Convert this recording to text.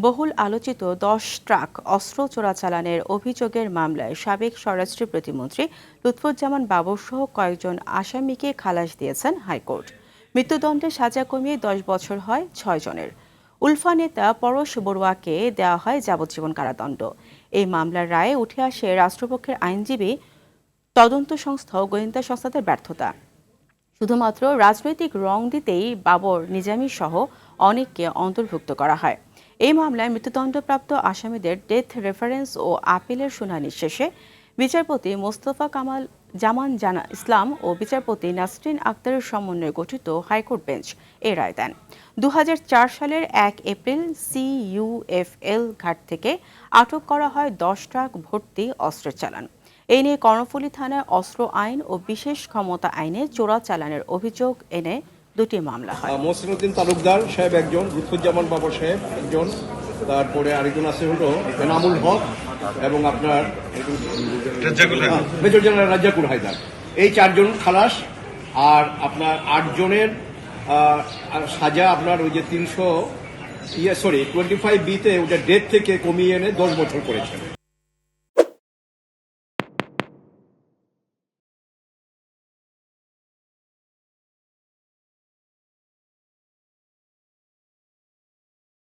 বহুল আলোচিত ১০ ট্রাক অস্ত্র চোরাচালানের অভিযোগের মামলায় সাবেক স্বরাষ্ট্র প্রতিমন্ত্রী লুৎফুজ্জামান বাবরসহ কয়েকজন আসামিকে খালাস দিয়েছেন হাইকোর্ট। মৃত্যুদণ্ডের সাজা কমিয়ে ১০ বছর হয় ৬ জনের। উলফা নেতা পরশ বড়ুয়াকে দেওয়া হয় যাবজ্জীবন কারাদণ্ড। এই মামলার রায়ে উঠে আসে রাষ্ট্রপক্ষের আইনজীবী, তদন্ত সংস্থা ও গোয়েন্দা সংস্থাদের ব্যর্থতা। শুধুমাত্র রাজনৈতিক রং দিতেই বাবর নিজামী সহ অনেককে অন্তর্ভুক্ত করা হয়। এই মামলায় মৃত্যুদণ্ডপ্রাপ্ত আসামিদের ডেথ রেফারেন্স ও আপিলের শুনানি শেষে বিচারপতি মোস্তফা কামাল জামান জানা ইসলাম ও বিচারপতি নাসরিন আক্তারের সমন্বয়ে গঠিত হাইকোর্ট বেঞ্চ এ রায় দেন। ২০০৪ সালের ১ এপ্রিল CUFL ঘাট থেকে আটক করা হয় ১০ ট্রাক ভর্তি অস্ত্রের চালান। এই নিয়ে কর্ণফুলী থানায় অস্ত্র আইন ও বিশেষ ক্ষমতা আইনে চোরাচালানের অভিযোগ এনে দুটি মামলা হয়। মহসিনুদ্দিন তালুকদার সাহেব একজন, লুৎফুজ্জামান বাবর সাহেব একজন, তারপরে আরেকজন আছে হলো এনামুল হক এবং আপনার মেজর জেনারেল রাজ্জাকুল হায়দার। এই ৪ জন খালাস। আর আপনার ৮ জনের সাজা আপনার ওই যে 25B তে ওটা ডেথ থেকে কমিয়ে এনে 10 বছর করেছেন।